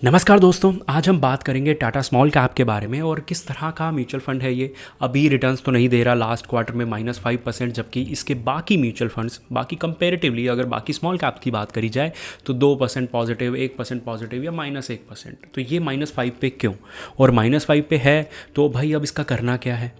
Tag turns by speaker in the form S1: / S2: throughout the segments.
S1: नमस्कार दोस्तों, आज हम बात करेंगे टाटा स्मॉल कैप के बारे में और किस तरह का म्यूचुअल फंड है ये। अभी रिटर्न्स तो नहीं दे रहा, लास्ट क्वार्टर में -5%, जबकि इसके बाकी म्यूचुअल फंड्स बाकी कंपेरेटिवली अगर बाकी स्मॉल कैप की बात करी जाए तो 2% पॉजिटिव, 1% पॉजिटिव या -1%। तो ये -5 पे क्यों और -5 पे है तो भाई अब इसका करना क्या है?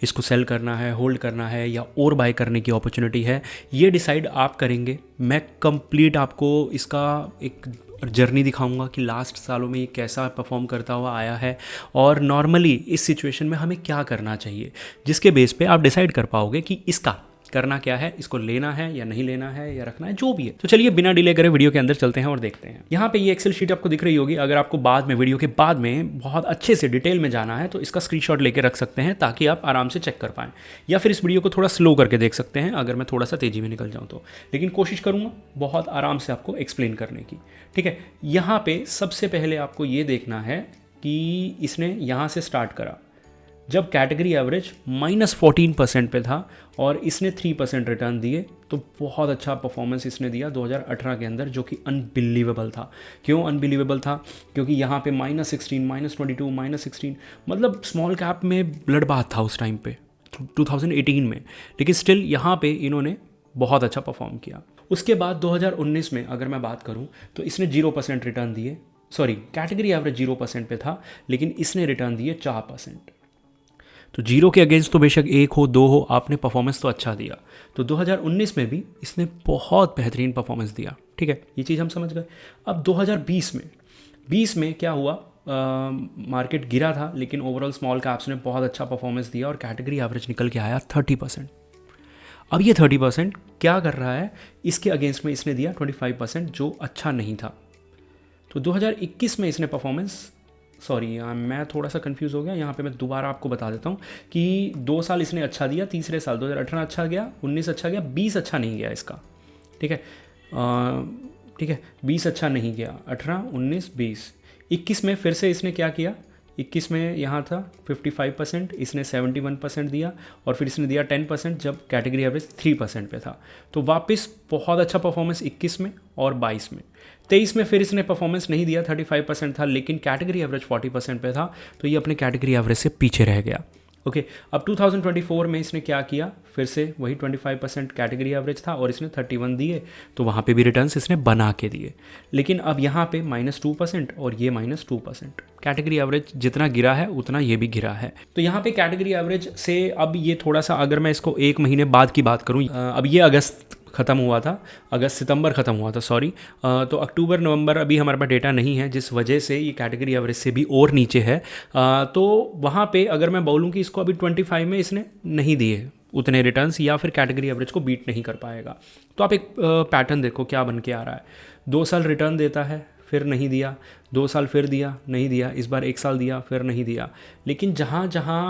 S1: इसको सेल करना है, होल्ड करना है या और बाय करने की अपॉर्चुनिटी है, ये डिसाइड आप करेंगे। मैं कंप्लीट आपको इसका एक जर्नी दिखाऊंगा कि लास्ट सालों में ये कैसा परफॉर्म करता हुआ आया है और नॉर्मली इस सिचुएशन में हमें क्या करना चाहिए, जिसके बेस पे आप डिसाइड कर पाओगे कि इसका करना क्या है, इसको लेना है या नहीं लेना है या रखना है, जो भी है। तो चलिए बिना डिले करे वीडियो के अंदर चलते हैं और देखते हैं। यहाँ पे ये एक्सेल शीट आपको दिख रही होगी। अगर आपको बाद में वीडियो के बाद में बहुत अच्छे से डिटेल में जाना है तो इसका स्क्रीनशॉट लेके रख सकते हैं ताकि आप आराम से चेक कर पाएँ, या फिर इस वीडियो को थोड़ा स्लो करके देख सकते हैं अगर मैं थोड़ा सा तेज़ी में निकल जाऊँ तो। लेकिन कोशिश करूँगा बहुत आराम से आपको एक्सप्लेन करने की, ठीक है। यहाँ पे सबसे पहले आपको ये देखना है कि इसने यहाँ से स्टार्ट करा जब कैटेगरी एवरेज -14% पे था और इसने 3% रिटर्न दिए, तो बहुत अच्छा परफॉर्मेंस इसने दिया 2018 के अंदर, जो कि अनबिलीवेबल था। क्यों अनबिलीवेबल था? क्योंकि यहाँ पे -16, -22, -16, मतलब स्मॉल कैप में ब्लड बाथ था उस टाइम पे 2018 में, लेकिन स्टिल यहाँ पे इन्होंने बहुत अच्छा परफॉर्म किया। उसके बाद 2019 में अगर मैं बात करूँ तो इसने 0% रिटर्न दिए। सॉरी, कैटेगरी एवरेज 0% पे था लेकिन इसने रिटर्न दिए 4%। तो जीरो के अगेंस्ट तो बेशक 1 हो 2 हो, आपने परफॉर्मेंस तो अच्छा दिया। तो 2019 में भी इसने बहुत बेहतरीन परफॉर्मेंस दिया, ठीक है, ये चीज़ हम समझ गए। अब 2020 में क्या हुआ? मार्केट गिरा था लेकिन ओवरऑल स्मॉल कैप्स ने बहुत अच्छा परफॉर्मेंस दिया और कैटेगरी एवरेज निकल के आया 30%। अब ये 30% क्या कर रहा है? इसके अगेंस्ट में इसने दिया 25%, जो अच्छा नहीं था। तो 2021 में इसने परफॉर्मेंस, सॉरी मैं थोड़ा सा कंफ्यूज हो गया, यहाँ पे मैं दोबारा आपको बता देता हूँ कि 2 साल इसने अच्छा दिया, तीसरे साल 2018 अच्छा गया, 19 अच्छा गया, 20 अच्छा नहीं गया इसका, ठीक है। ठीक है, 20 अच्छा नहीं गया, 18, 19, 20। 21 में फिर से इसने क्या किया? 21 में यहाँ था 55%, इसने 71% दिया और फिर इसने दिया 10% जब कैटेगरी एवरेज 3% पे था। तो वापस बहुत अच्छा परफॉर्मेंस 21 में और 22 में। 23 में फिर इसने परफॉर्मेंस नहीं दिया, 35% था लेकिन कैटेगरी एवरेज 40% पे था, तो ये अपने कैटेगरी एवरेज से पीछे रह गया। ओके, अब 2024 में इसने क्या किया? फिर से वही 25% कैटेगरी एवरेज था और इसने 31 दिए, तो वहाँ पे भी रिटर्न्स इसने बना के दिए। लेकिन अब यहाँ पे -2% और ये -2%। कैटेगरी एवरेज जितना गिरा है उतना ये भी गिरा है। तो यहाँ पे कैटेगरी एवरेज से अब ये थोड़ा सा, अगर मैं इसको 1 महीने बाद की बात करूँ, अब ये अगस्त ख़त्म हुआ था, सितंबर ख़त्म हुआ था, सॉरी। तो अक्टूबर नवंबर अभी हमारे पास डेटा नहीं है, जिस वजह से ये कैटेगरी एवरेज से भी और नीचे है। तो वहाँ पे अगर मैं बोलूँ कि इसको अभी 25 में इसने नहीं दिए उतने रिटर्न्स, या फिर कैटेगरी एवरेज को बीट नहीं कर पाएगा। तो आप एक पैटर्न देखो क्या बन के आ रहा है। 2 साल रिटर्न देता है, फिर नहीं दिया, 2 साल फिर दिया, नहीं दिया, इस बार 1 साल दिया, फिर नहीं दिया। लेकिन जहाँ जहाँ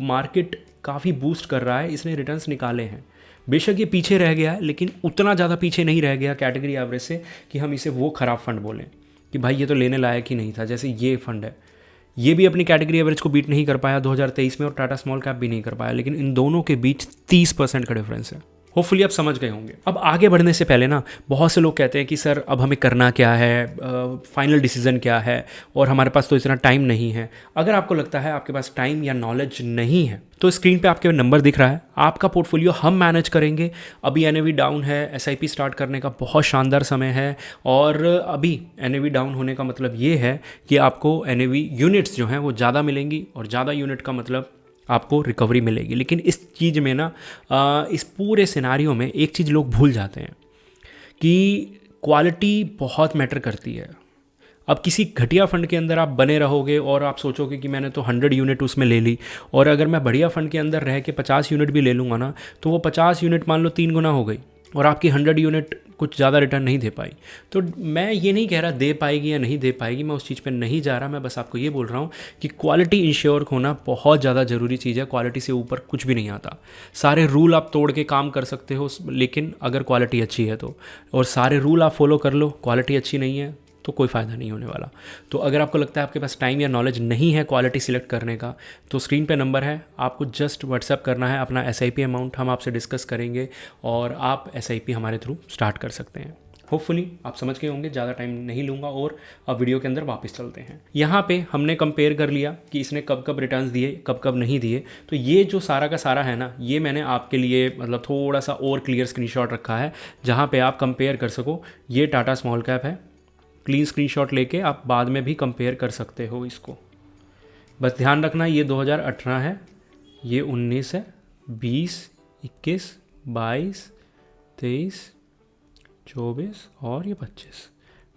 S1: मार्केट काफ़ी बूस्ट कर रहा है, इसने रिटर्न्स निकाले हैं। बेशक ये पीछे रह गया है लेकिन उतना ज़्यादा पीछे नहीं रह गया कैटेगरी एवरेज से कि हम इसे वो ख़राब फंड बोलें कि भाई ये तो लेने लायक ही नहीं था। जैसे ये फंड है, ये भी अपनी कैटेगरी एवरेज को बीट नहीं कर पाया 2023 में और टाटा स्मॉल कैप भी नहीं कर पाया, लेकिन इन दोनों के बीच 30% का डिफरेंस है। होपफुली आप समझ गए होंगे। अब आगे बढ़ने से पहले ना, बहुत से लोग कहते हैं कि सर अब हमें करना क्या है, फाइनल डिसीजन क्या है, और हमारे पास तो इतना टाइम नहीं है। अगर आपको लगता है आपके पास टाइम या नॉलेज नहीं है तो स्क्रीन पे आपके नंबर दिख रहा है, आपका पोर्टफोलियो हम मैनेज करेंगे। अभी एनएवी डाउन है, एसआईपी स्टार्ट करने का बहुत शानदार समय है। और अभी एनएवी डाउन होने का मतलब ये है कि आपको एनएवी यूनिट्स जो हैं वो ज़्यादा मिलेंगी, और ज़्यादा यूनिट का मतलब आपको रिकवरी मिलेगी। लेकिन इस चीज़ में ना, इस पूरे सिनारियो में एक चीज़ लोग भूल जाते हैं कि क्वालिटी बहुत मैटर करती है। अब किसी घटिया फंड के अंदर आप बने रहोगे और आप सोचोगे कि मैंने तो 100 यूनिट उसमें ले ली, और अगर मैं बढ़िया फंड के अंदर रह के 50 यूनिट भी ले लूँगा ना, तो वो 50 यूनिट मान लो 3 गुना हो गई और आपकी 100 यूनिट कुछ ज़्यादा रिटर्न नहीं दे पाई। तो मैं ये नहीं कह रहा दे पाएगी या नहीं दे पाएगी, मैं उस चीज़ पे नहीं जा रहा। मैं बस आपको ये बोल रहा हूँ कि क्वालिटी इंश्योर होना बहुत ज़्यादा ज़रूरी चीज़ है। क्वालिटी से ऊपर कुछ भी नहीं आता। सारे रूल आप तोड़ के काम कर सकते हो, लेकिन अगर क्वालिटी अच्छी है तो, और सारे रूल आप फॉलो कर लो, क्वालिटी अच्छी नहीं है तो कोई फ़ायदा नहीं होने वाला। तो अगर आपको लगता है आपके पास टाइम या नॉलेज नहीं है क्वालिटी सिलेक्ट करने का, तो स्क्रीन पे नंबर है, आपको जस्ट व्हाट्सएप करना है अपना एसआईपी अमाउंट, हम आपसे डिस्कस करेंगे और आप एसआईपी हमारे थ्रू स्टार्ट कर सकते हैं। होपफुली आप समझ गए होंगे, ज़्यादा टाइम नहीं लूँगा और अब वीडियो के अंदर वापस चलते हैं। यहाँ पे हमने कंपेयर कर लिया कि इसने कब कब रिटर्न्स दिए, कब कब नहीं दिए। तो ये जो सारा का सारा है ना, ये मैंने आपके लिए मतलब थोड़ा सा और क्लियर स्क्रीनशॉट रखा है जहाँ पे आप कंपेयर कर सको। ये टाटा स्मॉल कैप है, क्लीन स्क्रीनशॉट लेके आप बाद में भी कंपेयर कर सकते हो इसको। बस ध्यान रखना ये 2018 है, ये 19 है, 20, 21, 22, 23, 24 और ये 25।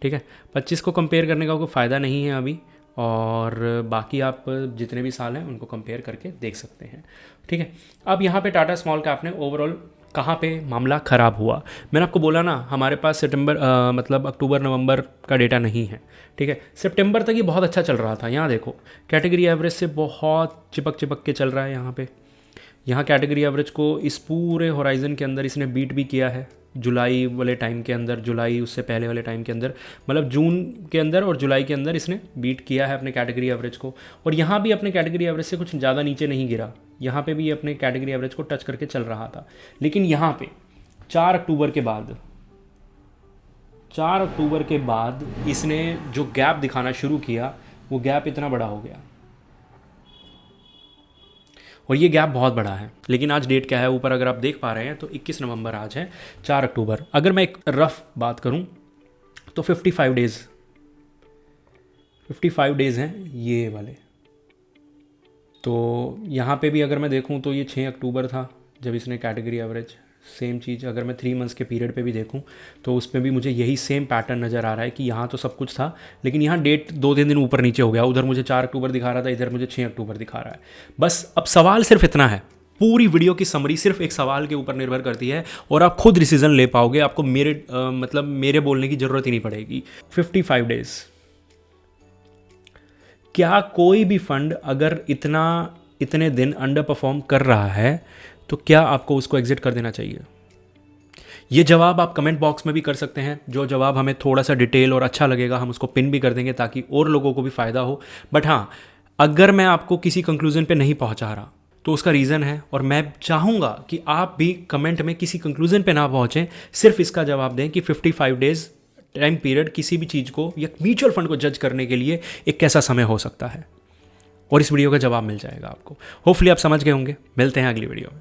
S1: ठीक है, 25 को कंपेयर करने का कोई फ़ायदा नहीं है अभी, और बाकी आप जितने भी साल हैं उनको कंपेयर करके देख सकते हैं। ठीक है, अब यहाँ पे टाटा स्मॉल कैप ने ओवरऑल कहाँ पे मामला ख़राब हुआ। मैंने आपको बोला ना हमारे पास सितंबर मतलब अक्टूबर नवंबर का डेटा नहीं है। ठीक है, सितंबर तक ये बहुत अच्छा चल रहा था। यहाँ देखो कैटेगरी एवरेज से बहुत चिपक चिपक के चल रहा है। यहाँ कैटेगरी एवरेज को इस पूरे होराइज़न के अंदर इसने बीट भी किया है। जुलाई वाले टाइम के अंदर, जुलाई उससे पहले वाले टाइम के अंदर, मतलब जून के अंदर और जुलाई के अंदर इसने बीट किया है अपने कैटेगरी एवरेज को। और यहाँ भी अपने कैटेगरी एवरेज से कुछ ज़्यादा नीचे नहीं गिरा, यहाँ पे भी अपने कैटेगरी एवरेज को टच करके चल रहा था। लेकिन यहाँ पे 4 अक्टूबर के बाद इसने जो गैप दिखाना शुरू किया, वो गैप इतना बड़ा हो गया और ये गैप बहुत बड़ा है। लेकिन आज डेट क्या है ऊपर अगर आप देख पा रहे हैं तो 21 नवंबर आज है, 4 अक्टूबर। अगर मैं एक रफ बात करूं तो 55 डेज़ हैं ये वाले। तो यहाँ पे भी अगर मैं देखूँ तो ये 6 अक्टूबर था जब इसने कैटेगरी एवरेज, सेम चीज़। अगर मैं 3 मंथ्स के पीरियड पे भी देखूँ तो उसमें भी मुझे यही सेम पैटर्न नज़र आ रहा है कि यहाँ तो सब कुछ था, लेकिन यहाँ डेट 2-3 दिन ऊपर नीचे हो गया। उधर मुझे 4 अक्टूबर दिखा रहा था, इधर मुझे 6 अक्टूबर दिखा रहा है। बस अब सवाल सिर्फ इतना है, पूरी वीडियो की समरी सिर्फ एक सवाल के ऊपर निर्भर करती है और आप खुद डिसीजन ले पाओगे। आपको मेरे बोलने की ज़रूरत ही नहीं पड़ेगी। 55 डेज़, क्या कोई भी फंड अगर इतने दिन अंडर परफॉर्म कर रहा है तो क्या आपको उसको एग्जिट कर देना चाहिए? ये जवाब आप कमेंट बॉक्स में भी कर सकते हैं। जो जवाब हमें थोड़ा सा डिटेल और अच्छा लगेगा हम उसको पिन भी कर देंगे ताकि और लोगों को भी फ़ायदा हो। बट हाँ, अगर मैं आपको किसी कंक्लूजन पे नहीं पहुंचा रहा तो उसका रीज़न है, और मैं चाहूँगा कि आप भी कमेंट में किसी कंक्लूजन पे ना पहुँचें, सिर्फ इसका जवाब दें कि 55 डेज़ टाइम पीरियड किसी भी चीज़ को या म्यूचुअल फंड को जज करने के लिए एक कैसा समय हो सकता है, और इस वीडियो का जवाब मिल जाएगा आपको। होपफुली आप समझ गए होंगे। मिलते हैं अगली वीडियो में।